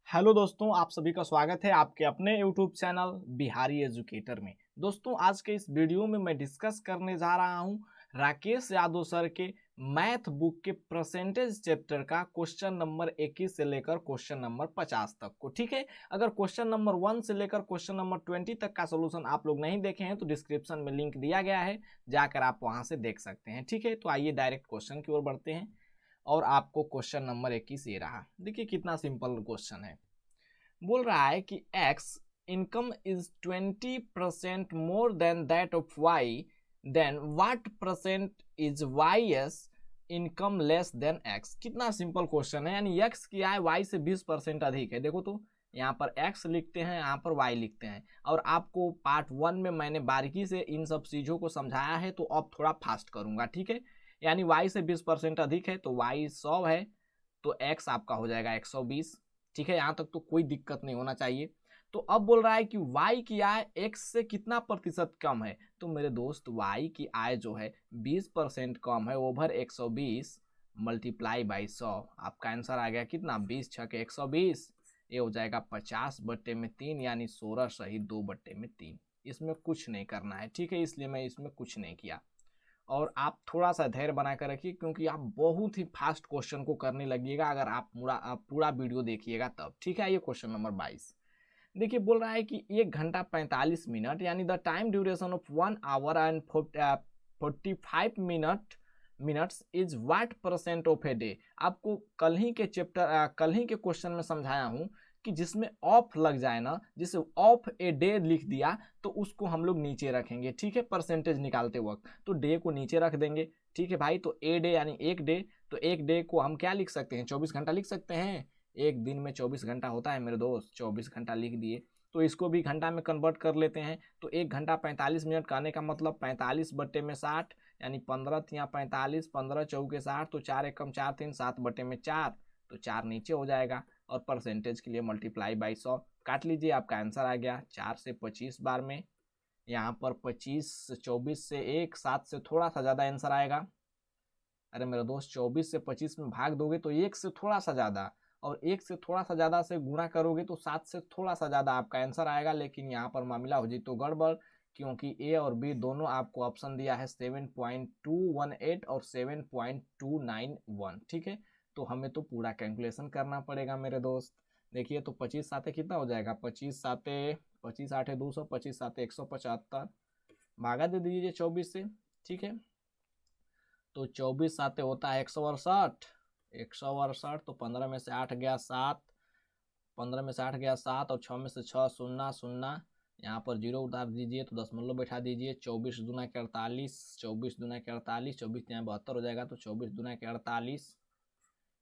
Hello दोस्तों, आप सभी का स्वागत है आपके अपने यूट्यूब चैनल बिहारी एजुकेटर में। दोस्तों, आज के इस वीडियो में मैं डिस्कस करने जा रहा हूं राकेश यादव सर के मैथ बुक के परसेंटेज चैप्टर का क्वेश्चन नंबर 21 से लेकर क्वेश्चन नंबर 50 तक को। ठीक है, अगर क्वेश्चन नंबर 1 से लेकर क्वेश्चन नंबर 20 तक का सोल्यूशन आप लोग नहीं देखे हैं तो डिस्क्रिप्शन में लिंक दिया गया है, जाकर आप वहां से देख सकते हैं। ठीक है, तो आइए डायरेक्ट क्वेश्चन की ओर बढ़ते हैं। और आपको क्वेश्चन नंबर 21 ये रहा। देखिए कितना सिंपल क्वेश्चन है। बोल रहा है कि x income is 20% more than that of y, then what percent is y income less than x। कितना सिंपल क्वेश्चन है, यानी x की आय y से 20% अधिक है। देखो तो यहाँ पर x लिखते हैं, यहाँ पर y लिखते हैं। और आपको पार्ट 1 में मैंने बारीकी से इन सब चीजों को समझाया है, तो अब थोड़ा फास्ट करूंगा। ठीक है, यानी y से 20% अधिक है तो y 100 है, तो x आपका हो जाएगा 120। ठीक है, यहां तक तो कोई दिक्कत नहीं होना चाहिए। तो अब बोल रहा है कि y की आय x से कितना प्रतिशत कम है। तो मेरे दोस्त y की आय जो है 20% कम है ओवर 120 मल्टीप्लाई बाई 100। आपका आंसर आ गया कितना, 20 छके 120। ये हो जाएगा 50/3 यानी 16 सही 2/3। इसमें कुछ नहीं करना है। ठीक है, इसलिए मैं इसमें कुछ नहीं किया। और आप थोड़ा सा धैर्य बना कर रखिए, क्योंकि आप बहुत ही फास्ट क्वेश्चन को करने लगिएगा अगर आप पूरा वीडियो देखिएगा तब। ठीक है, ये क्वेश्चन नंबर 22। देखिए बोल रहा है कि 1 घंटा 45 मिनट यानी the time duration of 1 our and 45 minutes is what percent of a day. आपको कल ही के क्वेश्चन में समझाया हूं कि जिसमें ऑफ लग जाए ना, जिसे ऑफ ए डे लिख दिया तो उसको हम लोग नीचे रखेंगे। ठीक है, परसेंटेज निकालते वक्त तो डे को नीचे रख देंगे। ठीक है भाई, तो ए डे यानी एक डे, तो एक डे को हम क्या लिख सकते हैं, 24 घंटा लिख सकते हैं। एक दिन में 24 घंटा होता है मेरे दोस्त, 24 घंटा लिख दिए। तो इसको भी घंटा में कन्वर्ट कर लेते हैं। तो 1 घंटा 45 मिनट कहने का मतलब 45/60 यानी 15 × 45, 15 × 4 = 60, तो 4 एकम 4 3 7/4, तो 4 नीचे हो जाएगा। और परसेंटेज के लिए मल्टीप्लाई बाई 100 काट लीजिए, आपका आंसर आ गया 4 से 25 बार में। यहाँ पर 25 24 से 1 7 से थोड़ा सा ज़्यादा आंसर आएगा। अरे मेरे दोस्त, 24 से 25 में भाग दोगे तो 1 से थोड़ा सा ज़्यादा, और 1 से थोड़ा सा ज़्यादा से गुणा करोगे तो 7 से थोड़ा सा ज़्यादा आपका आंसर आएगा। लेकिन यहाँ पर मामला हो जी तो गड़बड़, क्योंकि ए और बी दोनों आपको ऑप्शन दिया है 7.218 और 7.291। ठीक है, तो हमें तो पूरा कैलकुलेशन करना पड़ेगा मेरे दोस्त। देखिए तो 25 साते कितना हो जाएगा, 25 साते 25 8 200, 25 साते 175, भागा दे दीजिए 24 से। ठीक है, तो 24 साते होता है 168, 168, तो 15 में से 8 गया 7, 15 में से 8 गया 7, और 6 में से 6 0 0, यहाँ पर जीरो उतार दीजिए तो दशमलव बैठा दीजिए। 24 दूना के 48, 24 दूना के 48, 24 यहाँ 72 हो जाएगा, तो 24 दूना के 48,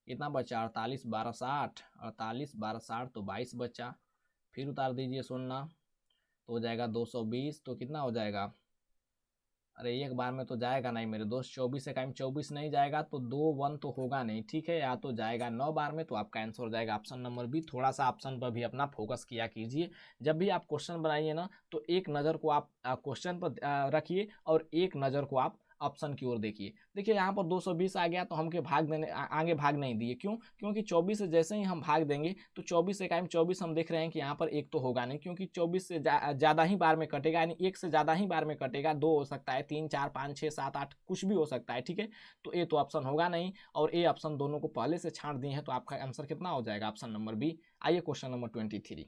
कितना बचा 48 12 60, 48 12 60 तो 22 बचा। फिर उतार दीजिए 0 तो हो जाएगा 220, तो कितना हो जाएगा, अरे एक बार में तो जाएगा नहीं मेरे दोस्त, 24 से कायम 24 नहीं जाएगा तो 2 1 तो होगा नहीं। ठीक है, या तो जाएगा 9 बार में, तो आपका आंसर हो जाएगा ऑप्शन नंबर बी। थोड़ा सा ऑप्शन पर भी अपना फोकस किया कीजिए। जब भी आप क्वेश्चन बनाइए ना, तो एक नज़र को आप क्वेश्चन पर रखिए और एक नज़र को आप ऑप्शन की ओर देखिए। देखिए यहाँ पर 220 आ गया तो हमके आगे भाग नहीं दिए। क्यों? क्योंकि 24 से जैसे ही हम भाग देंगे तो 24 से कायम 24 हम देख रहे हैं कि यहाँ पर एक तो होगा नहीं, क्योंकि 24 से ज़्यादा ही बार में कटेगा, यानी एक से ज़्यादा ही बार में कटेगा। 2 हो सकता है, 3 4 5 6 7 8 कुछ भी हो सकता है। ठीक है, तो ए तो ऑप्शन होगा नहीं, और ए ऑप्शन दोनों को पहले से छांट दिए हैं, तो आपका आंसर कितना हो जाएगा, ऑप्शन नंबर बी। आइए क्वेश्चन नंबर 23।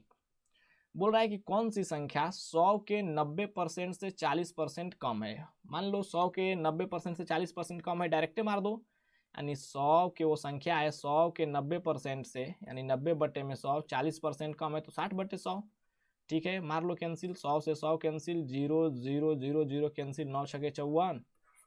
बोल रहा है कि कौन सी संख्या 100 के 90% से 40% कम है। मान लो 100 के 90% से 40% कम है, डायरेक्टे मार दो। यानी 100 के वो संख्या है, 100 के 90% से यानी 90/100, 40% कम है तो 60/100। ठीक है, मार लो कैंसिल, 100 से 100 कैंसिल, 0 0 0 0 कैंसिल, 9 छके 54,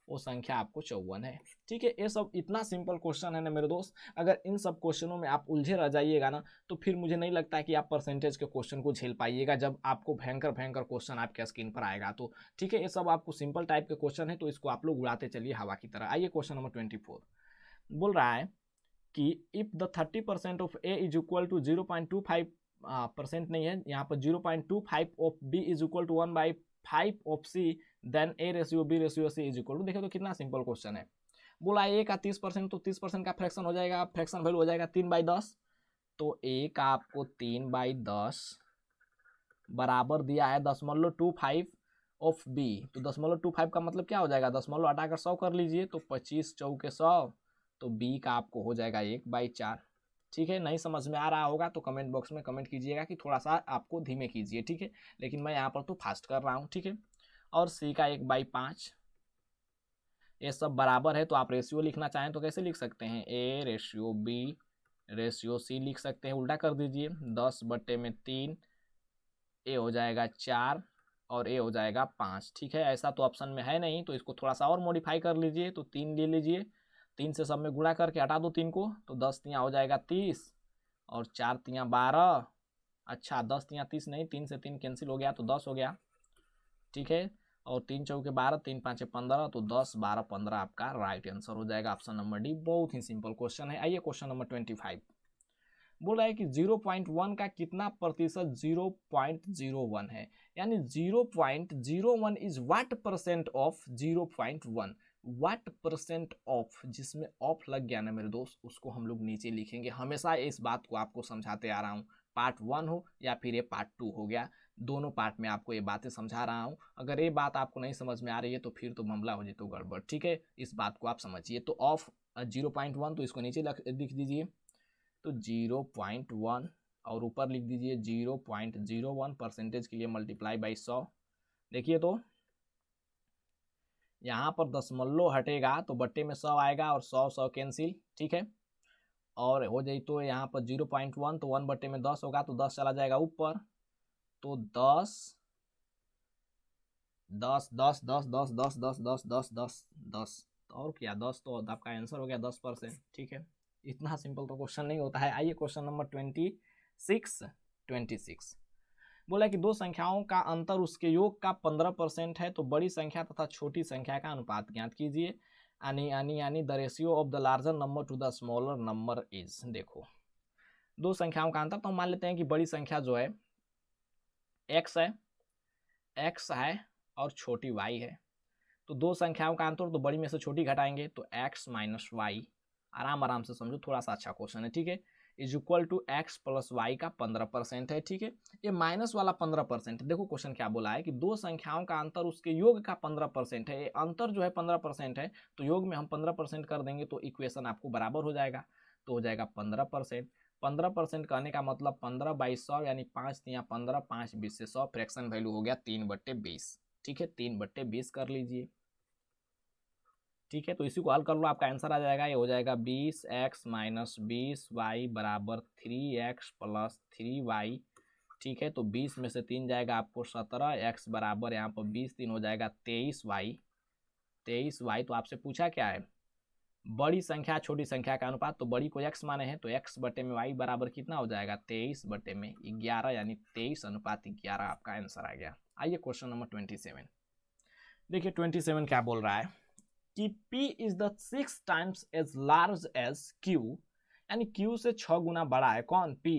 वो संख्या आपको 54 है। ठीक है, ये सब इतना सिंपल क्वेश्चन है ना मेरे दोस्त। अगर इन सब क्वेश्चनों में आप उलझे रह जाइएगा ना, तो फिर मुझे नहीं लगता है कि आप परसेंटेज के क्वेश्चन को झेल पाइएगा जब आपको भयंकर भयंकर क्वेश्चन आपके स्क्रीन पर आएगा तो। ठीक है, ये सब आपको सिंपल टाइप के क्वेश्चन है, तो इसको आप लोग उड़ाते चलिए हवा की तरह। आइए क्वेश्चन नंबर 24। बोल रहा है कि if the 30% of A is equal to 0.25% नहीं है यहाँ पर, 0.25 of B is equal to 1/5 of C, then A ratio B ratio C is equal to. देखो तो कितना सिंपल क्वेश्चन है। बोला ए का 30%, तो 30% का फ्रैक्शन हो जाएगा, फ्रैक्शन वैल्यू हो जाएगा 3/10। तो एक आपको 3/10 बराबर दिया है 0.25 ऑफ बी। तो 0.25 का मतलब क्या हो जाएगा, दशमलव हटाकर 100 कर लीजिए, तो 25 चौके 100, तो बी का आपको हो जाएगा 1/4। ठीक है, नहीं समझ में आ रहा होगा तो कमेंट बॉक्स में कमेंट कीजिएगा कि थोड़ा सा आपको धीमे कीजिए। ठीक है, लेकिन मैं यहाँ पर तो फास्ट कर रहा हूँ। ठीक है, और सी का 1/5, ये सब बराबर है। तो आप रेशियो लिखना चाहें तो कैसे लिख सकते हैं, A ratio B ratio C लिख सकते हैं। उल्टा कर दीजिए, 10/3, ए हो जाएगा 4 और ए हो जाएगा 5। ठीक है, ऐसा तो ऑप्शन में है नहीं, तो इसको थोड़ा सा और मॉडिफाई कर लीजिए। तो 3 ले लीजिए, 3 से सब में गुणा करके हटा दो 3 को, तो 10 तियाँ हो जाएगा 30 और 4 तियाँ 12। अच्छा, 10 तियाँ 30 नहीं, 3 से 3 कैंसिल हो गया तो 10 हो गया। ठीक है, और 3 चौके 12, 3 5 15, तो 10 12 15 आपका राइट आंसर हो जाएगा, ऑप्शन नंबर डी। बहुत ही सिंपल क्वेश्चन है। आइए क्वेश्चन नंबर 25 बोल रहा है कि 0.1 का कितना प्रतिशत 0.01 है, यानी 0.01 is what percent of 0.1। What percent of, जिसमें ऑफ लग गया ना मेरे दोस्त, उसको हम लोग नीचे लिखेंगे। हमेशा इस बात को आपको समझाते आ रहा हूँ, पार्ट 1 हो या फिर ये पार्ट 2 हो गया, दोनों पार्ट में आपको ये बातें समझा रहा हूँ। अगर ये बात आपको नहीं समझ में आ रही है तो फिर तो मामला हो जाए तो गड़बड़। ठीक है, इस बात को आप समझिए। तो ऑफ 0.1, तो इसको नीचे लिख दीजिए, तो 0.1 और ऊपर लिख दीजिए 0.01 परसेंटेज के लिए मल्टीप्लाई बाई 100। देखिए तो यहाँ पर दशमलव हटेगा तो बट्टे में 100 आएगा और 100 कैंसिल। ठीक है, और हो जाए तो यहाँ पर 0.1, तो 1 बट्टे में 10 होगा, तो 10 चला जाएगा ऊपर, तो 10 10 10 10 10 10 10 10 10 10 10, और क्या 10, तो आपका आंसर हो गया 10%। ठीक है, इतना सिंपल तो क्वेश्चन नहीं होता है। आइए क्वेश्चन नंबर 26 बोला कि दो संख्याओं का अंतर उसके योग का 15% है, तो बड़ी संख्या तथा छोटी संख्या का अनुपात ज्ञात कीजिए। यानी the ratio of the larger number two the smaller number is. देखो, दो संख्याओं का अंतर, तो हम मान लेते हैं कि बड़ी संख्या जो है x है और छोटी y है। तो दो संख्याओं का अंतर, तो बड़ी में से छोटी घटाएंगे, तो x माइनस वाई, आराम से समझो, थोड़ा सा अच्छा क्वेश्चन है। ठीक है, is equal to x plus Y का 15% है। ठीक है, ये माइनस वाला 15%, देखो क्वेश्चन क्या बोला है कि दो संख्याओं का अंतर उसके योग का 15% है। ये अंतर जो है 15% है, तो योग में हम 15% कर देंगे तो इक्वेशन आपको बराबर हो जाएगा, तो हो जाएगा 15%। 15% कहने का मतलब 15/100, यानी 5 तियाँ 15, 5 20 से 100, फ्रैक्शन वैल्यू हो गया 3/20। ठीक है, 3/20 कर लीजिए। ठीक है, तो इसी को हल कर लो, आपका आंसर आ जाएगा, ये हो जाएगा 20x माइनस 20y बराबर 3x प्लस 3y। ठीक है, तो 20 में से 3 जाएगा आपको 17, x बराबर यहाँ पर 20 3 हो जाएगा 23y। 23y, तो आपसे पूछा क्या है, बड़ी संख्या छोटी संख्या का अनुपात, तो बड़ी को x माने हैं, तो x बटे में y बराबर कितना हो जाएगा, 23 बटे में 11, यानी 23:11 आपका आंसर आ गया। आइए क्वेश्चन नंबर 27 देखिए, 27 क्या बोल रहा है कि P is the 6 times as large as Q, यानी Q से 6 गुना बड़ा है कौन, P।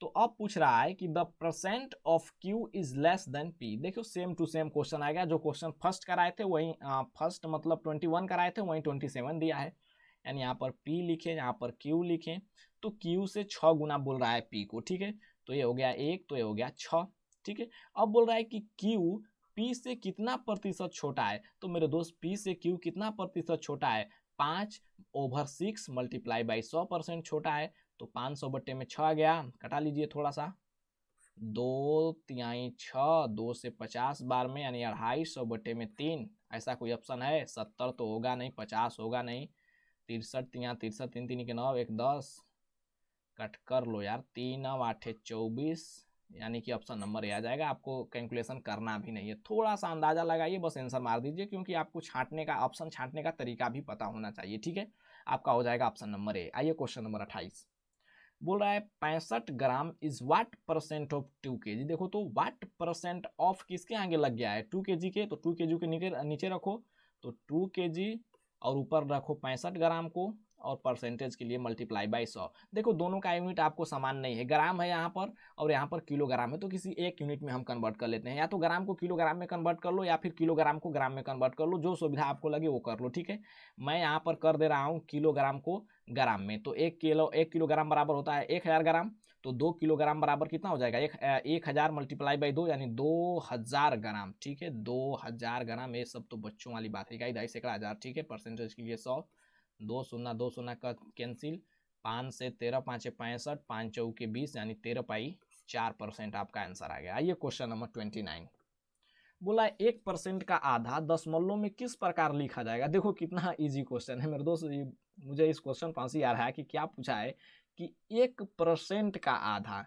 तो अब पूछ रहा है कि the percent of Q is less than P। देखो सेम टू सेम क्वेश्चन आएगा, जो क्वेश्चन फर्स्ट कराए थे वही फर्स्ट मतलब 21 कराए थे वही 27 दिया है, यानी यहाँ पर P लिखे, यहाँ पर Q लिखे, तो Q से 6 गुना बोल रहा है P को। ठीक है, तो ये हो गया 1, तो ये हो गया 6। ठीक है, अब बोल रहा है कि Q P से कितना प्रतिशत छोटा है, तो मेरे दोस्त P से Q कितना प्रतिशत छोटा है, 5/6 मल्टीप्लाई बाई 100% छोटा है, तो 500 बट्टे में 6 आ गया, कटा लीजिए थोड़ा सा, 2 तिहाई 6, 2 से 50 बार में, यानी 250 बट्टे में 3। ऐसा कोई ऑप्शन है, 70 तो होगा नहीं, 50 होगा नहीं, 63 तिहाई 63, 3 3 के 9, 1 10, कट कर लो यार, 3 8 24, यानी कि ऑप्शन नंबर ए आ जाएगा। आपको कैलकुलेशन करना भी नहीं है, थोड़ा सा अंदाजा लगाइए, बस आंसर मार दीजिए, क्योंकि आपको छांटने का ऑप्शन छांटने का तरीका भी पता होना चाहिए। ठीक है, आपका हो जाएगा ऑप्शन नंबर ए। आइए क्वेश्चन नंबर 28 बोल रहा है 65 gram is what percent of 2 kg। देखो तो व्हाट परसेंट ऑफ किसके आगे लग गया है, 2 kg के, तो 2 kg के नीचे रखो, तो 2 kg और ऊपर रखो 65 ग्राम को, और परसेंटेज के लिए मल्टीप्लाई बाई 100। देखो दोनों का यूनिट आपको समान नहीं है, ग्राम है यहाँ पर और यहाँ पर किलोग्राम है, तो किसी एक यूनिट में हम कन्वर्ट कर लेते हैं, या तो ग्राम को किलोग्राम में कन्वर्ट कर लो या फिर किलोग्राम को ग्राम में कन्वर्ट कर लो, जो सुविधा आपको लगे वो कर लो। ठीक है, मैं यहाँ पर कर दे रहा हूँ किलोग्राम को ग्राम में। तो 1 किलोग्राम बराबर होता है 1000 ग्राम, तो 2 किलोग्राम बराबर कितना हो जाएगा 1000 मल्टीप्लाई बाई 2 यानी 2000 ग्राम। ठीक है, 2000 ग्राम। ये सब तो बच्चों वाली बात है, इकाई, दहाई, सैकड़ा, हजार। ठीक है, परसेंटेज के लिए 100, 2 शून्य 2 शून्य का कैंसिल, 5 से 13, 5 65, 5 चौके 20 यानी 13.4% आपका आंसर आ गया। आइए क्वेश्चन नंबर 29। बोला 1% का आधा दशमलव में किस प्रकार लिखा जाएगा। देखो कितना इजी क्वेश्चन है मेरे दोस्त। मुझे इस क्वेश्चन पर हंसी आ रहा है कि क्या पूछा है कि 1% का आधा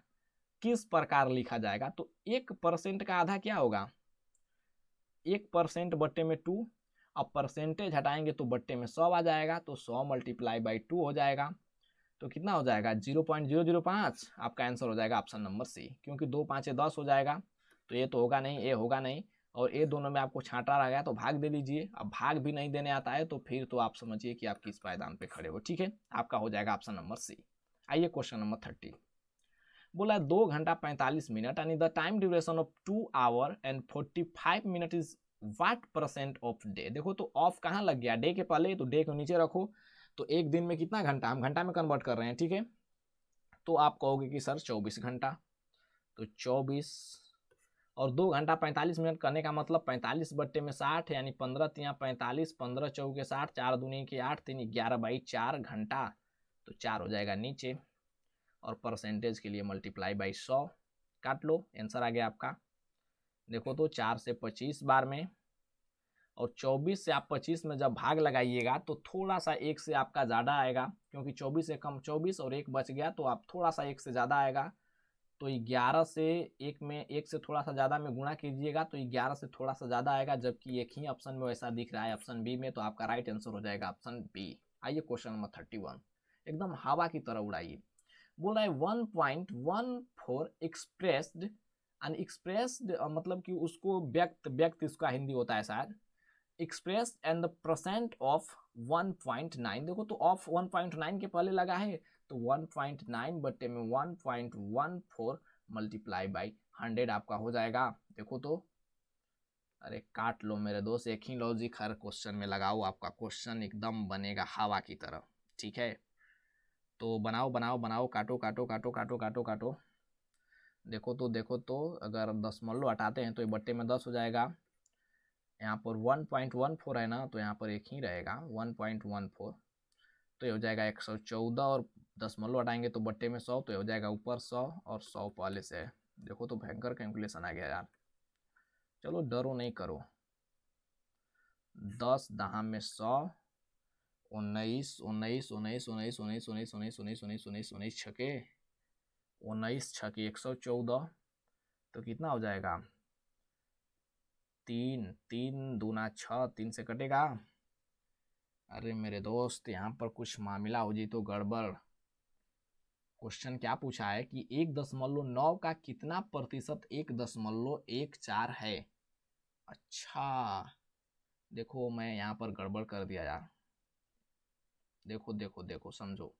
किस प्रकार लिखा जाएगा। तो 1% का आधा क्या होगा, 1% बट्टे में 2, अब परसेंटेज हटाएंगे तो बट्टे में 100 आ जाएगा, तो 100 मल्टीप्लाई बाई 2 हो जाएगा, तो कितना हो जाएगा 0.005। आपका आंसर हो जाएगा ऑप्शन नंबर सी, क्योंकि 2 5 10 हो जाएगा, तो ये तो होगा नहीं, ये होगा नहीं, और ये दोनों में आपको छांटा रह गया तो भाग दे लीजिए। अब भाग भी नहीं देने आता है तो फिर तो आप समझिए कि आप किस पायदान पे खड़े हो। ठीक है, आपका हो जाएगा ऑप्शन नंबर सी। आइए क्वेश्चन नंबर 30। बोला 2 घंटा 45 मिनट यानी the time duration of 2 our and 45 minute is what % of day. देखो तो ऑफ कहाँ लग गया, डे के पहले, तो डे को नीचे रखो, तो एक दिन में कितना घंटा, हम घंटा में कन्वर्ट कर रहे हैं। ठीक है, तो आप कहोगे कि सर 24 घंटा, तो 24 और 2 घंटा 45 मिनट करने का मतलब 45 बट्टे में 60 यानी 15 तिया 45, 15 चौके 60, 4 दूनी के 8, 3 11/4 घंटा, तो 4 हो जाएगा नीचे, और परसेंटेज के लिए मल्टीप्लाई बाई 100 काट लो, आंसर आ गया आपका। देखो तो 4 से 25 बार में, और 24 से आप 25 में जब भाग लगाइएगा तो थोड़ा सा 1 से आपका ज़्यादा आएगा, क्योंकि 24 से कम 24 और 1 बच गया, तो आप थोड़ा सा 1 से ज़्यादा आएगा, तो 11 से 1 में 1 से थोड़ा सा ज़्यादा में गुणा कीजिएगा तो 11 से थोड़ा सा ज़्यादा आएगा, जबकि एक ही ऑप्शन में वैसा दिख रहा है ऑप्शन बी में, तो आपका राइट आंसर हो जाएगा ऑप्शन बी। आइए क्वेश्चन नंबर 31, एकदम हवा की तरह उड़ाइए। बोल रहा है 1.14 एक्सप्रेस्ड, अनएक्सप्रेस्ड मतलब कि उसको व्यक्त इसका हिंदी होता है शायद, express and the percent of 1.9। देखो तो ऑफ 1.9 के पहले लगा है, तो 1.9 बट्टे में 1.14 मल्टीप्लाई बाई 100 आपका हो जाएगा। देखो तो, अरे काट लो मेरे दोस्त, एक ही लॉजिक हर क्वेश्चन में लगाओ, आपका क्वेश्चन एकदम बनेगा हवा की तरह। ठीक है, तो बनाओ बनाओ बनाओ, काटो काटो काटो काटो काटो काटो। देखो तो अगर दशमलव हटाते हैं तो ये बट्टे में 10 हो जाएगा, यहाँ पर 1.14 है ना, तो यहाँ पर एक ही रहेगा 1.14, तो ये हो जाएगा 114, और दशमलव हटाएंगे तो बट्टे में 100, तो ये हो जाएगा ऊपर 100 और 100 पहले से है। देखो तो भयंकर कैलकुलेशन आ गया यार। चलो डरो नहीं करो, 10 दहा में 100, 19 19 19 19 19 19 19 19 19 19 19 छके 19 छके 114, तो कितना हो जाएगा 3 3 दूना 6, 3 से कटेगा। अरे मेरे दोस्त यहाँ पर कुछ मामला हो जी तो गड़बड़। क्वेश्चन क्या पूछा है कि 1.9 का कितना प्रतिशत 1.14 है। अच्छा देखो मैं यहाँ पर गड़बड़ कर दिया यार, देखो देखो देखो समझो,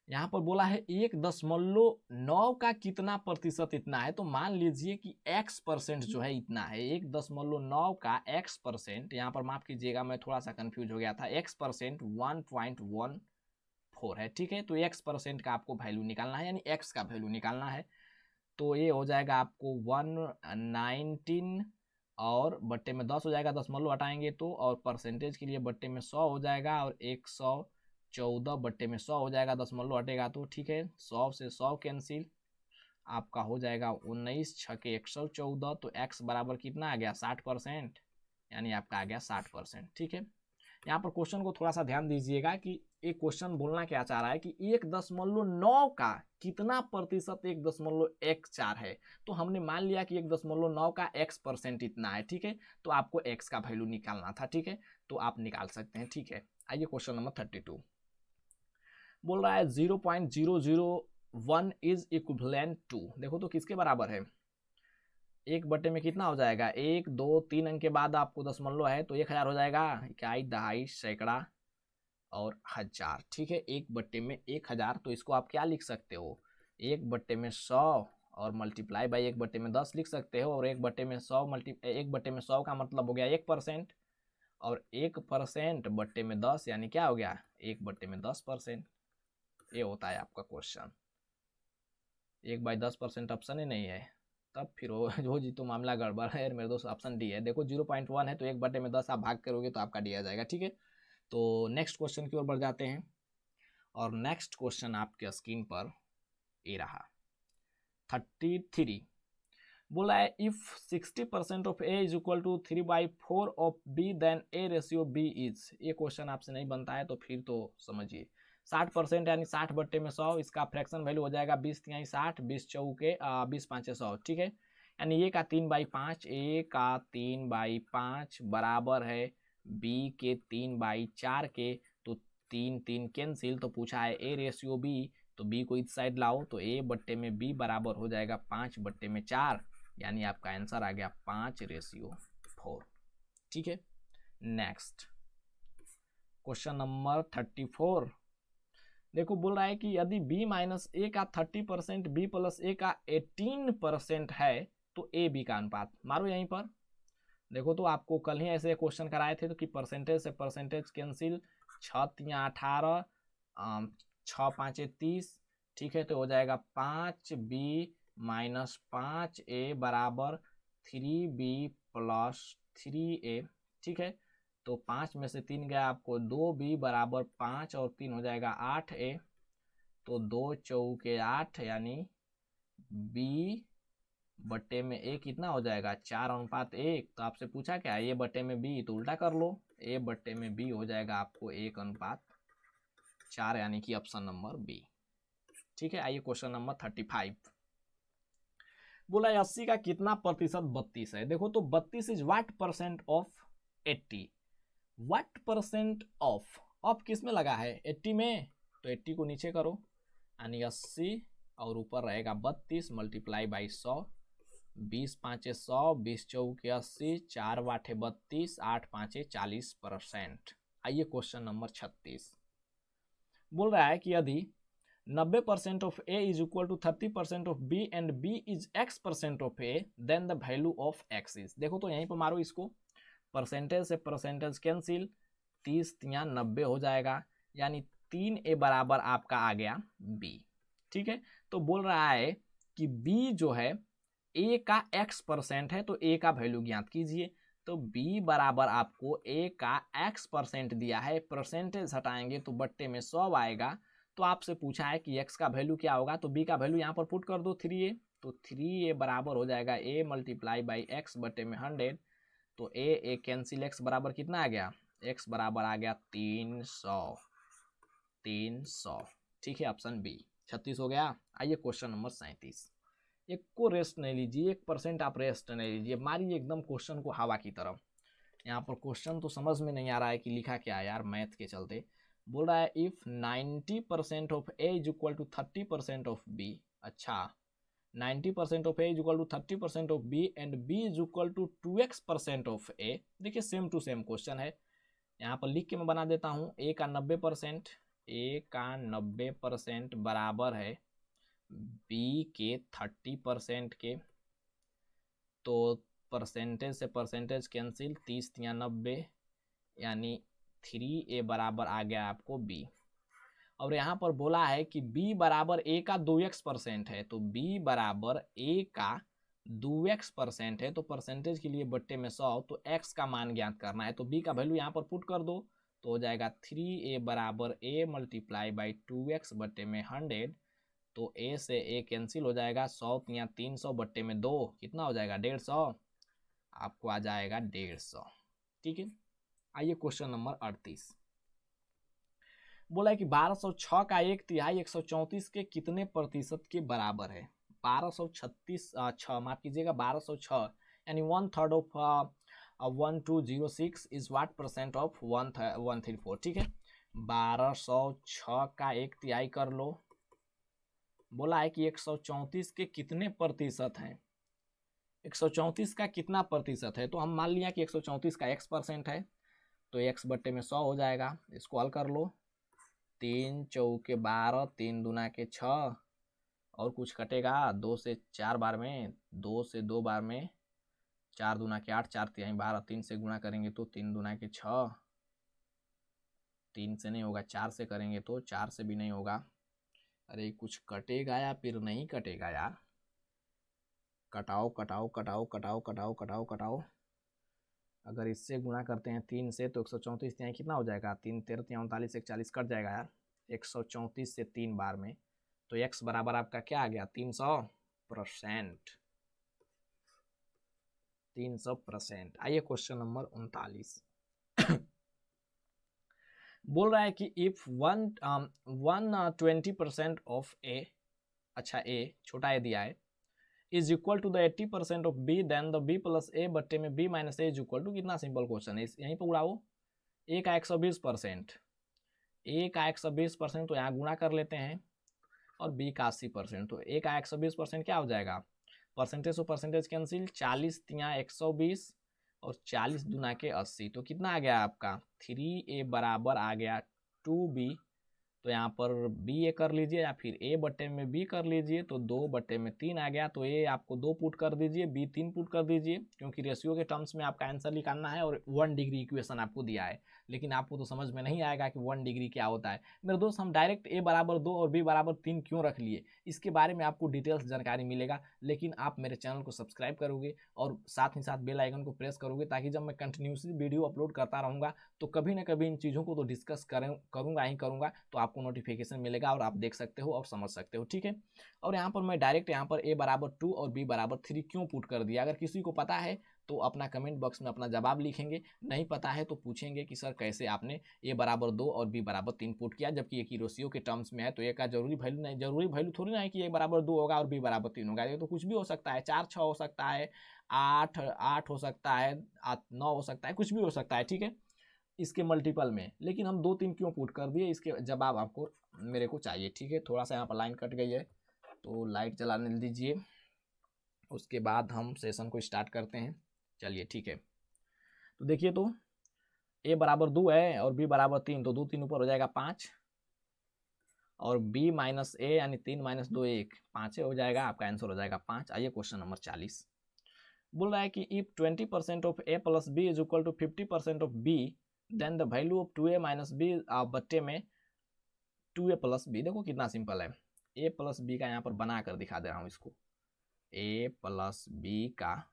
यहाँ पर बोला है 1.9 का कितना प्रतिशत इतना है, तो मान लीजिए कि x% जो है इतना है, 1.9 का x%, यहाँ पर माफ कीजिएगा मैं थोड़ा सा कंफ्यूज हो गया था, x% 1.14 है। ठीक है, तो x% का आपको वैल्यू निकालना है, यानी x का वैल्यू निकालना है, तो ये हो जाएगा आपको 119 और बट्टे में 10 हो जाएगा, दशमलव हटाएंगे तो, और परसेंटेज के लिए बट्टे में 100 हो जाएगा, और 114 बट्टे में 100 हो जाएगा, दशमलव हटेगा तो। ठीक है, 100 से 100 कैंसिल, आपका हो जाएगा 19 छके 114, तो x बराबर कितना आ गया 60%, यानी आपका आ गया 60%। ठीक है, यहाँ पर क्वेश्चन को थोड़ा सा ध्यान दीजिएगा कि एक क्वेश्चन बोलना क्या चाह रहा है कि 1.9 का कितना प्रतिशत 1.14 है, तो हमने मान लिया कि 1.9 का x% इतना है। ठीक है, तो आपको x का वैल्यू निकालना था। ठीक है, तो आप निकाल सकते हैं। ठीक है, आइए क्वेश्चन नंबर 32, बोल रहा है 0.001 इज इक्विवेलेंट टू, देखो तो किसके बराबर है, एक बट्टे में कितना हो जाएगा, 1 2 3 अंक के बाद आपको दशमलव है तो 1000 हो जाएगा, इकाई दहाई सैकड़ा और हजार। ठीक है, एक बट्टे में 1000, तो इसको आप क्या लिख सकते हो, 1 बट्टे में 100 और मल्टीप्लाई बाई 1 बट्टे में 10 लिख सकते हो, और 1 बट्टे में 100 का मतलब हो गया 1%, और 1% बट्टे में 10 यानी क्या हो गया 1/10%। ये होता है आपका क्वेश्चन। 1/10% ऑप्शन ही नहीं है, तब फिर वो जी तो मामला गड़बड़ है मेरे दोस्त। ऑप्शन डी है। देखो 0.1 है तो 1/10 आप भाग करोगे तो आपका डी आ जाएगा। ठीक है, तो नेक्स्ट क्वेश्चन की ओर बढ़ जाते हैं। और नेक्स्ट क्वेश्चन आपके स्क्रीन पर ये रहा 33। बोला है if 60% of A is equal to 3/4 of B then A ratio B is. ये क्वेश्चन आपसे नहीं बनता है तो फिर तो समझिए 60% यानी 60/100, इसका फ्रैक्शन वैल्यू हो जाएगा 20×3 60, 20×4 100। ठीक है, यानी ए का 3/5, ए का 3/5 बराबर है बी के 3/4 के। तो 3 कैंसिल, तो पूछा है ए रेशियो बी, तो बी को इस साइड लाओ तो ए बट्टे में बी बराबर हो जाएगा 5/4, यानी आपका आंसर आ गया 5:4। ठीक है, नेक्स्ट क्वेश्चन नंबर 34। देखो बोल रहा है कि यदि b माइनस ए का 30%, b प्लस ए का 18% है तो ए बी का अनुपात। मारो यहीं पर। देखो तो आपको कल ही ऐसे क्वेश्चन कराए थे तो कि परसेंटेज से परसेंटेज कैंसिल, 6×3 = 18, 6×5 = 30। ठीक है, तो हो जाएगा 5b माइनस 5a बराबर 3b प्लस 3a। ठीक है, तो 5 में से 3 गया आपको 2b बराबर 5 और 3 हो जाएगा 8a। तो 2×4 = 8, यानी b बट्टे में a कितना हो जाएगा 4:1। तो आपसे पूछा क्या a बट्टे में b, तो उल्टा कर लो, a बट्टे में b हो जाएगा आपको 1:4, यानी कि ऑप्शन नंबर बी। ठीक है, आइए क्वेश्चन नंबर 35। बोला 80 का कितना प्रतिशत 32 है। देखो तो 32 is what percent of 80। What percent of किस में लगा है 80 में, तो 80 को नीचे करो यानी 80 और ऊपर रहेगा 32 मल्टीप्लाई बाई 100। 20×5 = 100, 20×4 = 80, 4×8 = 32, 8×5 = 40%। आइए क्वेश्चन नंबर 36। बोल रहा है कि यदि 90% of A is equal to 30% of B and B is x% of A, then the value of x is. देखो तो यहीं पर मारो इसको, परसेंटेज से परसेंटेज कैंसिल, 30×3 = 90 हो जाएगा, यानी 3a बराबर आपका आ गया b। ठीक है, तो बोल रहा है कि b जो है a का x% है, तो a का वैल्यू ज्ञात कीजिए। तो b बराबर आपको a का x% दिया है, परसेंटेज हटाएंगे तो बट्टे में 100 आएगा। तो आपसे पूछा है कि x का वैल्यू क्या होगा, तो b का वैल्यू यहाँ पर पुट कर दो 3a। तो 3a बराबर हो जाएगा a मल्टीप्लाई बाई x बट्टे में 100। तो a कैंसिल, x बराबर कितना आ गया, x बराबर आ गया 300। ठीक है, ऑप्शन बी। 36 हो गया। आइए क्वेश्चन नंबर 37। एक को रेस्ट नहीं लीजिए, 1% आप रेस्ट नहीं लीजिए, मारिए एकदम क्वेश्चन को हवा की तरफ। यहाँ पर क्वेश्चन तो समझ में नहीं आ रहा है कि लिखा क्या है यार, मैथ के चलते। बोल रहा है if 90% of A is equal to 30% of B. अच्छा, 90% of A is equal to 30% of B and B is equal to 2x% of A. देखिए सेम टू सेम क्वेश्चन है, यहाँ पर लिख के मैं बना देता हूँ। ए का 90%, ए का 90% बराबर है बी के 30% के। तो परसेंटेज से परसेंटेज कैंसिल, 30×90 यानी 3a बराबर आ गया आपको b। और यहाँ पर बोला है कि b बराबर a का 2x% है, तो b बराबर a का 2x% है, तो परसेंटेज के लिए बट्टे में 100, तो x का मान ज्ञात करना है। तो b का वैल्यू यहाँ पर पुट कर दो, तो हो जाएगा 3a बराबर a मल्टीप्लाई बाई 2x बट्टे में 100। तो a से a कैंसिल हो जाएगा, 100×300 बट्टे में 2 कितना हो जाएगा 150, आपको आ जाएगा 150। ठीक है, आइए क्वेश्चन नंबर 38। बोला है कि 1206 का 1/3 134 के कितने प्रतिशत के बराबर है। 1236 माफ कीजिएगा 1206 यानी 1/3 of 1206 is what percent of 134। ठीक है, 1206 का 1/3 कर लो। बोला है कि 134 के कितने प्रतिशत हैं, 134 का कितना प्रतिशत है। तो हम मान लिया कि 134 का x% है, तो x बट्टे में 100 हो जाएगा। इसको हल कर लो, 3×4 = 12, 3×2 = 6 और कुछ कटेगा 2 से 4 बार में, 2 से 2 बार में 4 दूना के 8, 4 तिहाई 12, 3 से गुणा करेंगे तो 3 दूना के 6, 3 से नहीं होगा, 4 से करेंगे तो 4 से भी नहीं होगा। अरे कुछ कटेगा या फिर नहीं कटेगा यार, कटाओ कटाओ कटाओ कटाओ कटाओ कटाओ कटाओ। अगर इससे गुणा करते हैं 3 से तो 134 तिहाई कितना हो जाएगा, 3 13 तिहाई 39, 140 कट जाएगा यार, 134 से 3 बार में, तो x बराबर आपका क्या आ गया, 300%, 300%। आइए क्वेश्चन नंबर 39 बोल रहा है कि इफ 120% ऑफ ए, अच्छा ए छोटा ए दिया है, is equal to the 80% of B, then the b plus a बट्टे में b minus a is equal to, कितना सिंपल क्वेश्चन है, यहीं पर उड़ाओ। ए का 120%, ए का 120% तो यहाँ गुणा कर लेते हैं, और बी का 80%, तो ए का 120% क्या हो जाएगा, परसेंटेज टू परसेंटेज कैंसिल, 40 तिया 120 और 40 दूना के 80, तो कितना आ गया आपका 3a बराबर आ गया 2b। तो यहाँ पर बी ए कर लीजिए या फिर ए बट्टे में बी कर लीजिए, तो 2 बट्टे में 3 आ गया, तो ए आपको 2 पुट कर दीजिए, बी 3 पुट कर दीजिए, क्योंकि रेशियो के टर्म्स में आपका आंसर निकालना है और 1 डिग्री इक्वेशन आपको दिया है। लेकिन आपको तो समझ में नहीं आएगा कि 1 डिग्री क्या होता है मेरे दोस्त। हम डायरेक्ट ए बराबर 2 और बी बराबर 3 क्यों रख लिए, इसके बारे में आपको डिटेल्स जानकारी मिलेगा, लेकिन आप मेरे चैनल को सब्सक्राइब करोगे और साथ ही साथ बेल आइकन को प्रेस करोगे, ताकि जब मैं कंटिन्यूसली वीडियो अपलोड करता रहूँगा तो कभी ना कभी इन चीज़ों को तो डिस्कस करूँगा ही करूँगा, तो आपको नोटिफिकेशन मिलेगा और आप देख सकते हो और समझ सकते हो, ठीक है। और यहाँ पर मैं डायरेक्ट यहाँ पर ए बराबर 2 और बी बराबर 3 क्यों पुट कर दिया, अगर किसी को पता है तो अपना कमेंट बॉक्स में अपना जवाब लिखेंगे, नहीं पता है तो पूछेंगे कि सर कैसे आपने ए बराबर 2 और बी बराबर 3 पुट किया, जबकि एक ही रेशियो के टर्म्स में है, तो ए का जरूरी वैल्यू नहीं, जरूरी वैल्यू थोड़ी ना है कि ए बराबर 2 होगा और बी बराबर 3 होगा, ये तो कुछ भी हो सकता है, 4 6 हो सकता है, 8 हो सकता है, 9 हो सकता है, कुछ भी हो सकता है, ठीक है, इसके मल्टीपल में। लेकिन हम 2 3 क्यों पुट कर दिए, इसके जवाब आपको मेरे को चाहिए, ठीक है। थोड़ा सा यहाँ पर लाइन कट गई है तो लाइट जलाने दीजिए, उसके बाद हम सेशन को स्टार्ट करते हैं। चलिए ठीक है, तो देखिए, तो ए बराबर 2 है और बी बराबर 3, तो 2 3 ऊपर हो जाएगा 5, और बी माइनस ए यानी 3 माइनस 2 1, 5 हो जाएगा, आपका आंसर हो जाएगा 5। आइए क्वेश्चन नंबर 40 बोल रहा है कि if 20% of A plus B is equal to 50% of B, then the value of 2a minus B बट्टे में 2a प्लस बी। देखो कितना सिंपल है, a प्लस बी का यहाँ पर बना कर दिखा दे रहा हूँ इसको, a प्लस बी का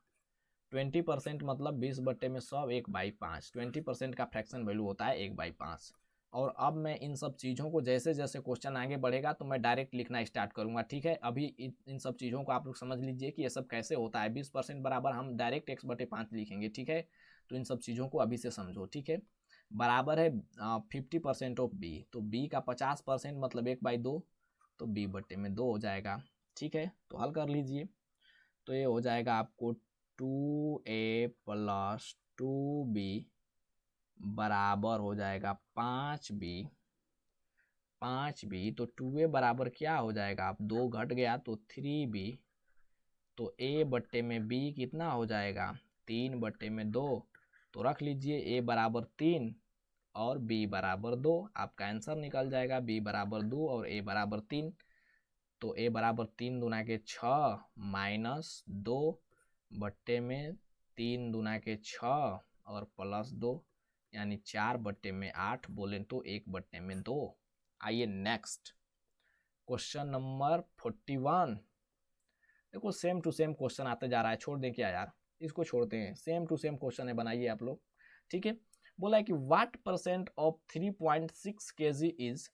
20% मतलब 20 बट्टे में 100, 1/5, 20% का फ्रैक्शन वैल्यू होता है 1/5। और अब मैं इन सब चीज़ों को जैसे जैसे क्वेश्चन आगे बढ़ेगा तो मैं डायरेक्ट लिखना स्टार्ट करूंगा, ठीक है। अभी इन सब चीज़ों को आप लोग समझ लीजिए कि ये सब कैसे होता है। 20% बराबर हम डायरेक्ट x/5 लिखेंगे, ठीक है। तो इन सब चीज़ों को अभी से समझो, ठीक है। बराबर है 50% ऑफ बी, तो बी का 50% मतलब 1/2, तो बी बट्टे में 2 हो जाएगा, ठीक है। तो हल कर लीजिए, तो ये हो जाएगा आपको 2a प्लस 2b बराबर हो जाएगा 5b, 5b, तो 2a बराबर क्या हो जाएगा, आप 2 घट गया तो 3b, तो a बट्टे में b कितना हो जाएगा 3 बट्टे में 2, तो रख लीजिए a बराबर 3 और b बराबर 2, आपका आंसर निकल जाएगा b बराबर 2 और a बराबर 3। तो a बराबर 3 दूना के 6 माइनस 2 बट्टे में 3 दूना के 6 और प्लस 2, यानी 4 बट्टे में 8, बोले तो 1 बट्टे में 2। आइए नेक्स्ट क्वेश्चन नंबर 41। देखो सेम टू सेम क्वेश्चन आते जा रहा है, छोड़ दें क्या यार, इसको छोड़ते हैं, सेम टू सेम क्वेश्चन है, बनाइए आप लोग, ठीक है। बोला है कि what percent of 3.6 kg is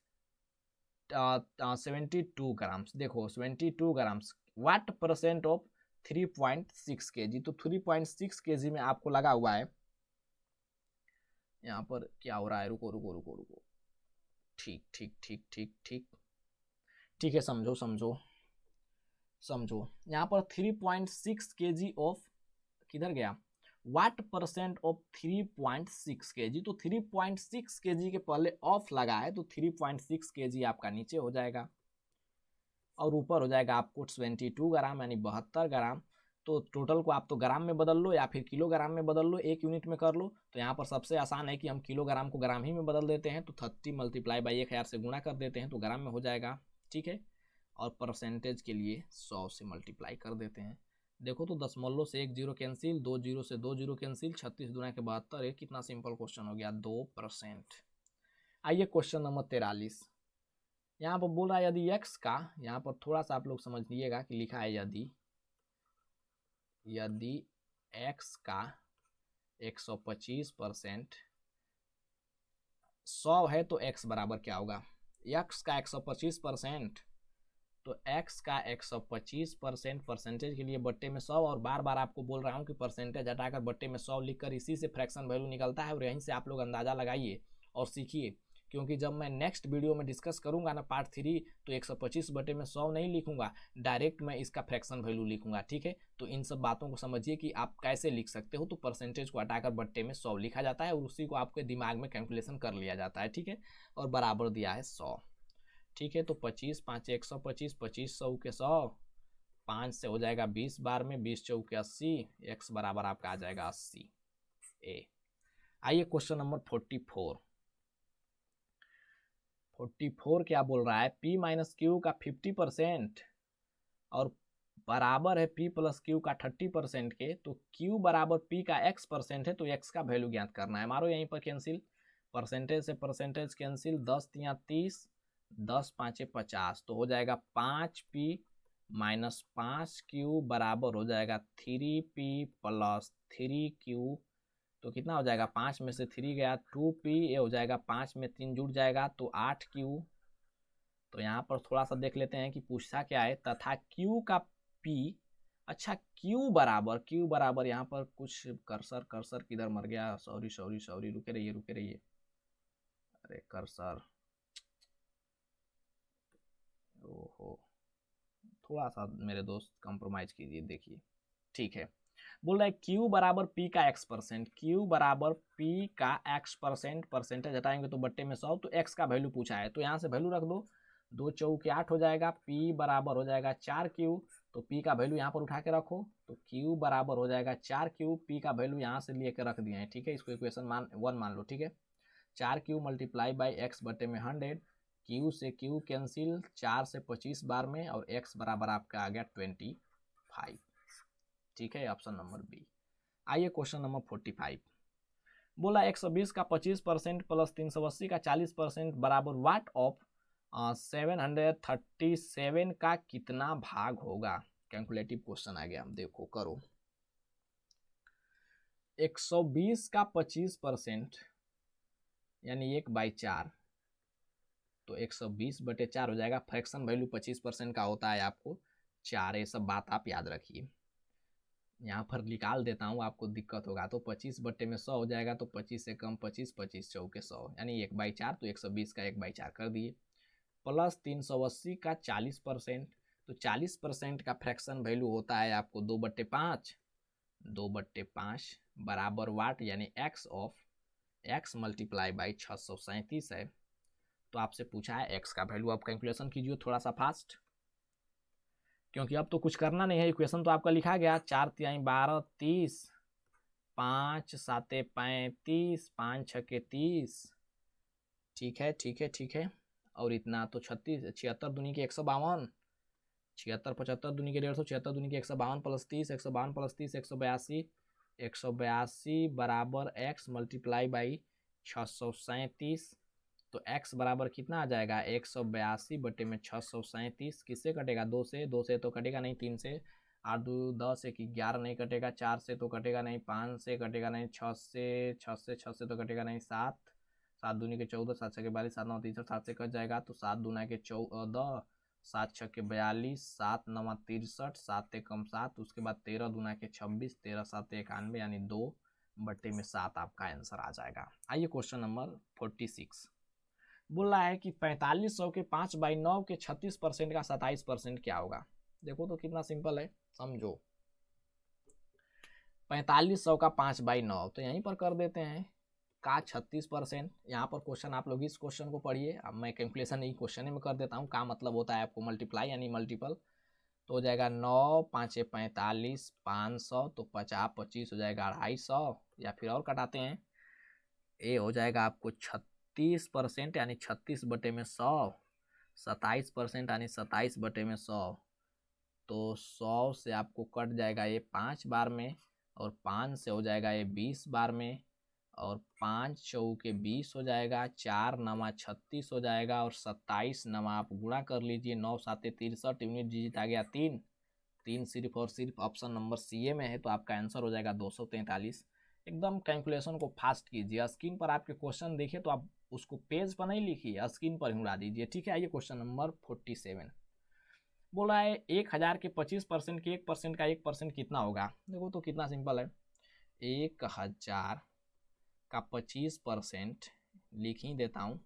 72 grams. देखो 72 grams, what percent of 3.6 kg, तो 3.6 kg में आपको लगा हुआ है, यहाँ पर क्या हो रहा है, रुको रुको रुको रुको, ठीक ठीक ठीक ठीक ठीक ठीक है, समझो समझो समझो, यहाँ पर 3.6 kg ऑफ, किधर गया, व्हाट परसेंट ऑफ 3.6 kg, तो 3.6 kg के पहले ऑफ लगा है, तो 3.6 kg आपका नीचे हो जाएगा और ऊपर हो जाएगा आपको 22 ग्राम यानी 72 ग्राम। तो टोटल को आप तो ग्राम में बदल लो या फिर किलोग्राम में बदल लो, एक यूनिट में कर लो, तो यहाँ पर सबसे आसान है कि हम किलोग्राम को ग्राम ही में बदल देते हैं, तो 30 मल्टीप्लाई बाई 1000 से गुणा कर देते हैं तो ग्राम में हो जाएगा, ठीक है। और परसेंटेज के लिए 100 से मल्टीप्लाई कर देते हैं देखो तो 10 से 1 जीरो कैंसिल, 2 जीरो से 2 जीरो कैंसिल, 36 दूना के 72, ये कितना सिंपल क्वेश्चन हो गया, 2%। आइए क्वेश्चन नंबर 43। यहाँ पर बोल रहा है यदि x का, यहाँ पर थोड़ा सा आप लोग समझ लीजिएगा कि लिखा है यदि x का 125%, 100 है तो x बराबर क्या होगा, x का 125%, तो x का 125% परसेंटेज के लिए बट्टे में 100, और बार बार आपको बोल रहा हूँ कि परसेंटेज हटाकर बट्टे में 100 लिखकर इसी से फ्रैक्शन वैल्यू निकलता है, और यहीं से आप लोग अंदाजा लगाइए और सीखिए, क्योंकि जब मैं नेक्स्ट वीडियो में डिस्कस करूंगा ना पार्ट 3, तो 125 बटे में 100 नहीं लिखूंगा, डायरेक्ट मैं इसका फ्रैक्शन वैल्यू लिखूंगा, ठीक है। तो इन सब बातों को समझिए कि आप कैसे लिख सकते हो। तो परसेंटेज को हटाकर बट्टे में 100 लिखा जाता है और उसी को आपके दिमाग में कैलकुलेशन कर लिया जाता है, ठीक है। और बराबर दिया है 100, ठीक है। तो 25 5 125, 25 100 के 100, 5 से हो जाएगा 20 बार में, 20 चौके 80, x बराबर आपका आ जाएगा 80 ए। आइए क्वेश्चन नंबर 44 क्या बोल रहा है, p माइनस क्यू का 50% और बराबर है p प्लस क्यू का 30% के, तो q बराबर p का x% है, तो x का वैल्यू ज्ञात करना है। मारो यहीं पर कैंसिल, परसेंटेज से परसेंटेज कैंसिल, 10 तिया 30, 10 5 50, तो हो जाएगा 5p माइनस 5q बराबर हो जाएगा 3p प्लस 3q, तो कितना हो जाएगा, 5 में से 3 गया 2p, ये हो जाएगा 5 में 3 जुड़ जाएगा तो 8q। तो यहाँ पर थोड़ा सा देख लेते हैं कि पूछता क्या है, तथा q का p, अच्छा q बराबर यहाँ पर कुछ कर्सर किधर मर गया, सॉरी, रुके रहिए, अरे कर्सर, ओहो, थोड़ा सा मेरे दोस्त कंप्रोमाइज कीजिए, देखिए ठीक है। बोल रहा है q बराबर p का x%, q बराबर p का x%, परसेंटेज हटाएंगे तो बट्टे में 100, तो x का वैल्यू पूछा है, तो यहाँ से वैल्यू रख दो, 2 चौके 8 हो जाएगा, p बराबर हो जाएगा 4q, तो p का वैल्यू यहाँ पर उठा के रखो, तो q बराबर हो जाएगा 4q, p का वैल्यू यहाँ से लेकर रख दिए हैं, ठीक है। इसको इक्वेशन 1 मान लो, ठीक है। 4q मल्टीप्लाई बाई x बटे में 100, q से q कैंसिल, 4 से 25 बार में, और x बराबर आपका आ गया 25, ठीक है, ऑप्शन नंबर बी। आइए क्वेश्चन नंबर 45। बोला 120 का 25% प्लस 380 का 40% बराबर वाट ऑफ 737 का कितना भाग होगा। कैलकुलेटिव क्वेश्चन आ गया, देखो करो। 120 का 25% यानी 1/4, तो 120 बटे 4 हो जाएगा, फ्रैक्शन वैल्यू 25% का होता है आपको 4, ये सब बात आप याद रखिए। यहाँ पर निकाल देता हूँ, आपको दिक्कत होगा, तो 25 बटे में 100 हो जाएगा, तो 25 से कम 25, 25 चौके 100 यानी 1/4, तो 120 का 1/4 कर दिए, प्लस 380 का 40%, तो 40% का फ्रैक्शन वैल्यू होता है आपको 2/5, 2/5 बराबर वाट यानी x of x multiply by 637 है। तो आपसे पूछा है x का वैल्यू, आप कैलकुलेशन कीजिए थोड़ा सा फास्ट, क्योंकि अब तो कुछ करना नहीं है, इक्वेशन तो आपका लिखा गया, 4 तिहाई 12 30, 5 7 35, 5 6 30, ठीक है। और इतना तो 36, 76 दूनी के 152, 76 75 दूनी के 150, 76 दूनी के 152 प्लस 30, 152 प्लस 30 182, 182 बराबर x मल्टीप्लाई बाई 637, तो x बराबर कितना आ जाएगा, 182 बटे में 637, किससे कटेगा, 2 से तो कटेगा नहीं, 3 से, 8 2 10 1 11 नहीं कटेगा, 4 से तो कटेगा नहीं, 5 से कटेगा नहीं, 6 से तो कटेगा नहीं, 7 7 दूनी के 14, 7 6 के 42, 7 9 63, 7 से कट जाएगा, तो 7 दूना के 14, 7 6 के 42, 7 9 63, 7 कम 7, उसके बाद 13 दूना के 26, 13 7 91, यानी 2/7 आपका आंसर आ जाएगा। आइए क्वेश्चन नंबर 46। बोल रहा है कि 4500 के 5/9 के 36% का 27% क्या होगा। देखो तो कितना सिंपल है, समझो। 4500 का 5/9, तो यहीं पर कर देते हैं का 36%। यहाँ पर क्वेश्चन आप लोग इस क्वेश्चन को पढ़िए, अब मैं कैलकुलेशन ही क्वेश्चन में कर देता हूँ। का मतलब होता है आपको मल्टीप्लाई यानी मल्टीपल, तो हो जाएगा 9 5 45, 500, तो 50 25 हो जाएगा 250, या फिर और कटाते हैं, ये हो जाएगा आपको 36% यानी 36 बटे में 100, 27% यानी 27 बटे में 100, तो 100 से आपको कट जाएगा ये 5 बार में, और 5 से हो जाएगा ये 20 बार में, और 5 चौके 20 हो जाएगा, 4 नमा 36 हो जाएगा, और 27 नमा आप गुणा कर लीजिए, 9 साते 63 यूनिट डिजिट आ गया 3। 3 सिर्फ और सिर्फ ऑप्शन नंबर सी ए में है, तो आपका आंसर हो जाएगा 243। एकदम कैलकुलेशन को फास्ट कीजिए। स्क्रीन पर आपके क्वेश्चन देखिए तो आप उसको पेज पर नहीं लिखिए, स्क्रीन पर ही उड़ा दीजिए, ठीक है। आइए क्वेश्चन नंबर 47 बोला है 1000 के 25% के 1% का 1% कितना होगा। देखो तो कितना सिंपल है, 1000 का 25% लिख ही देता हूँ।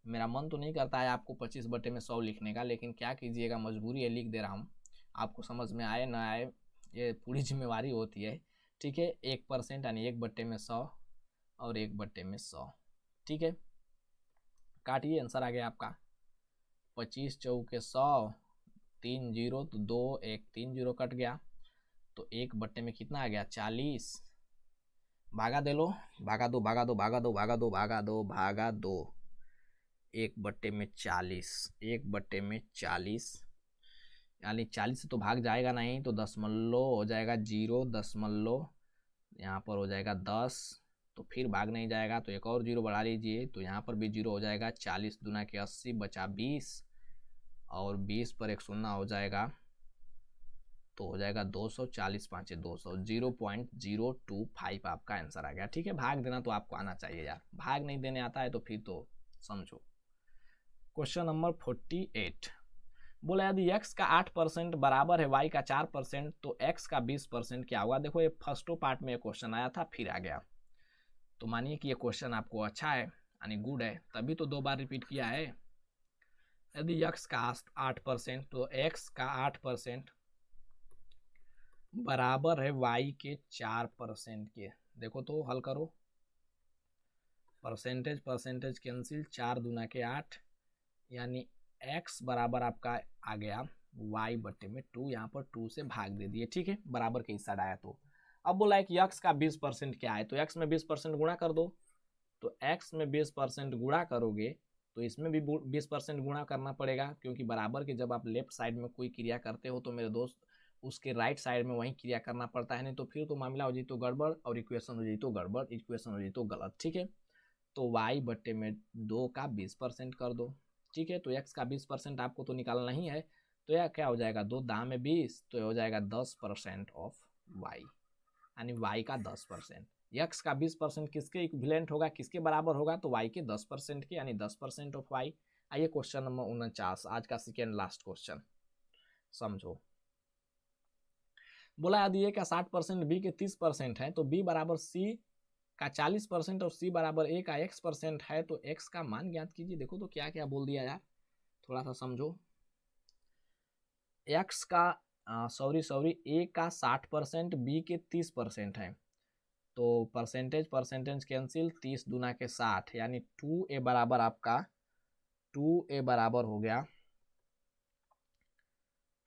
मेरा मन तो नहीं करता है आपको 25/100 लिखने का, लेकिन क्या कीजिएगा, मजबूरी है, लिख दे रहा हूँ। आपको समझ में आए ना आए ये पूरी जिम्मेवारी होती है, ठीक है। 1% यानी 1/100 और 1/100, ठीक है। काटिए, आंसर आ गया आपका 25 चौके 100, 3 जीरो तो 2 1 3 जीरो कट गया, तो 1/में में कितना आ गया 40। भागा दे लो, भागा दो भागा दो भागा दो भागा दो भागा दो भागा दो, 1/में में 40, 1/में में 40 यानी 40 से तो भाग जाएगा नहीं, तो दशमलव हो जाएगा 0, दशमलव यहाँ पर हो जाएगा 10, तो फिर भाग नहीं जाएगा, तो एक और 0 बढ़ा लीजिए, तो यहाँ पर भी 0 हो जाएगा। 40 दूना के 80 बचा 20, और 20 पर एक शून्य हो जाएगा, तो हो जाएगा 200, 40 5 200, 0.025 आपका आंसर आ गया, ठीक है। भाग देना तो आपको आना चाहिए यार, भाग नहीं देने आता है तो फिर तो समझो। क्वेश्चन नंबर 48 बोला यदि x का 8% बराबर है y का 4%, तो x का 20% क्या होगा। देखो ये फर्स्टो पार्ट में क्वेश्चन आया था, फिर आ गया, तो मानिए कि ये क्वेश्चन आपको अच्छा है यानी गुड है, तभी तो 2 बार रिपीट किया है। यदि x का 8%, तो x का 8% बराबर है y के 4% के। देखो तो हल करो, परसेंटेज परसेंटेज कैंसिल, 4 दूना के 8, यानी x बराबर आपका आ गया y/2, यहाँ पर 2 से भाग दे दिए, ठीक है, बराबर के इस साइड आया। तो अब बोला है कि x का 20% क्या है, तो x में 20% गुणा कर दो, तो x में 20% गुणा करोगे तो इसमें भी 20% गुणा करना पड़ेगा, क्योंकि बराबर के जब आप लेफ्ट साइड में कोई क्रिया करते हो तो मेरे दोस्त उसके राइट साइड में वही क्रिया करना पड़ता है, नहीं तो फिर तो मामला हो जाए तो गड़बड़, और इक्वेशन हो जाए तो गड़बड़, इक्वेशन हो जाए तो गलत, ठीक है। तो y/2 का 20% कर दो, ठीक है। तो x का 20% आपको तो निकालना ही है, तो यह क्या हो जाएगा, 2 दाम में 20, तो हो जाएगा 10% ऑफ y, यानी y का 10%। x का 20% किसके इक्विवेलेंट होगा, किसके बराबर होगा, तो y के 10% के, यानी 10% ऑफ y। आइए क्वेश्चन नंबर 49, आज का सेकेंड लास्ट क्वेश्चन समझो। बोला यदि a का 60%, b के 30% है, तो b बराबर c का 40% और c बराबर a का x% है, तो x का मान ज्ञात कीजिए। देखो तो क्या क्या बोल दिया यार, थोड़ा सा समझो। x का a का 60%, b के 30% है, तो परसेंटेज परसेंटेज कैंसिल, 30 दूना के 60, यानी 2a बराबर आपका 2a बराबर हो गया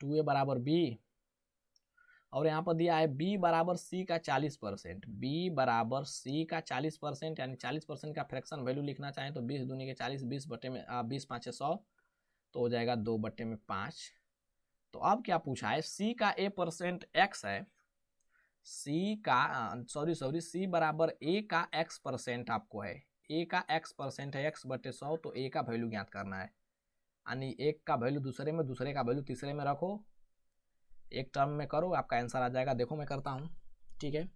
2a बराबर b, और यहाँ पर दिया है b बराबर c का 40%, b बराबर c का 40%, यानी 40% का फ्रैक्शन वैल्यू लिखना चाहें तो 20 दूनी के 40, 20 5 100, तो हो जाएगा 2/5। तो अब क्या पूछा है, c का a% x है, c बराबर a का x% आपको है, a का x% है, x/100, तो a का वैल्यू ज्ञात करना है, यानी एक का वैल्यू दूसरे में, दूसरे का वैल्यू तीसरे में रखो, एक टर्म में करो, आपका आंसर आ जाएगा। देखो मैं करता हूँ, ठीक है,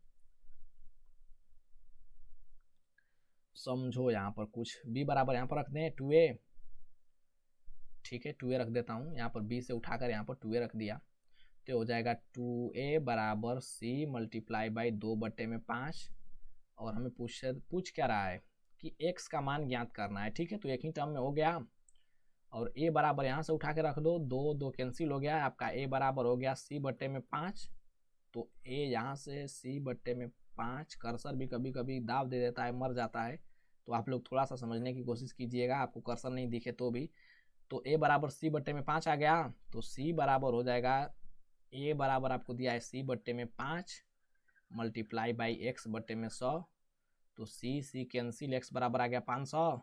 समझो। यहाँ पर कुछ b बराबर यहाँ पर रख दें 2a, ठीक है, 2a रख देता हूँ, यहाँ पर b से उठाकर यहाँ पर 2a रख दिया, तो हो जाएगा 2a बराबर c मल्टीप्लाई बाई 2/5, और हमें पूछ क्या रहा है कि x का मान ज्ञात करना है, ठीक है। तो एक ही टर्म में हो गया, और a बराबर यहाँ से उठा के रख दो, 2 2 कैंसिल हो गया, आपका a बराबर हो गया c/5, तो a यहाँ से c/5, कर्सर भी कभी कभी दाब दे देता है, मर जाता है, तो आप लोग थोड़ा सा समझने की कोशिश कीजिएगा, आपको कर्सर नहीं दिखे तो भी। तो a बराबर c/5 आ गया, तो c बराबर हो जाएगा, a बराबर आपको दिया है c/5 मल्टीप्लाई बाई x/100, तो c कैंसिल, x बराबर आ गया 500।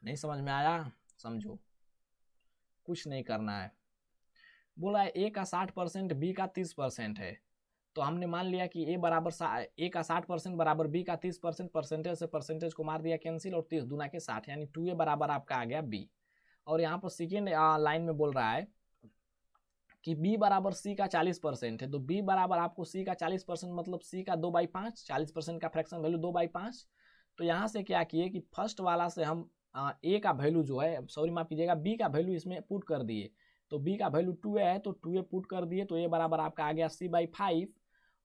नहीं समझ में आया, समझो, कुछ नहीं करना है, बोला ए का 60% बी का 30% है, तो हमने मान लिया कि ए बराबर ए का 60% बराबर बी का 30%, परसेंटेज से परसेंटेज को मार दिया कैंसिल, और 30 दूना के 60, यानी 2a बराबर आपका आ गया बी। और यहाँ पर सेकेंड लाइन में बोल रहा है कि b बराबर c का 40% है, तो b बराबर आपको c का 40% मतलब c का 2/5, 40% का फ्रैक्शन वैल्यू 2/5। तो यहाँ से क्या किए कि फर्स्ट वाला से हम a का वैल्यू जो है, सॉरी माफ कीजिएगा, b का वैल्यू इसमें पुट कर दिए, तो b का वैल्यू 2a है, तो 2a पुट कर दिए, तो a बराबर आपका आ गया c/5,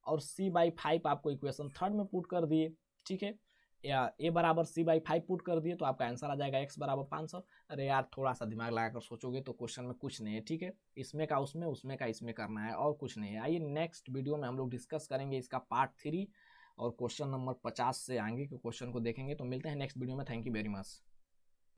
और c/5 आपको इक्वेशन थर्ड में पुट कर दिए, ठीक है, या a बराबर c/5 पुट कर दिए, तो आपका आंसर आ जाएगा x बराबर 500। अरे यार थोड़ा सा दिमाग लगाकर सोचोगे तो क्वेश्चन में कुछ नहीं है, ठीक है, इसमें का उसमें, उसमें का इसमें करना है, और कुछ नहीं है। आइए नेक्स्ट वीडियो में हम लोग डिस्कस करेंगे इसका पार्ट 3 और क्वेश्चन नंबर 50 से आगे के क्वेश्चन को देखेंगे। तो मिलते हैं नेक्स्ट वीडियो में, थैंक यू वेरी मच।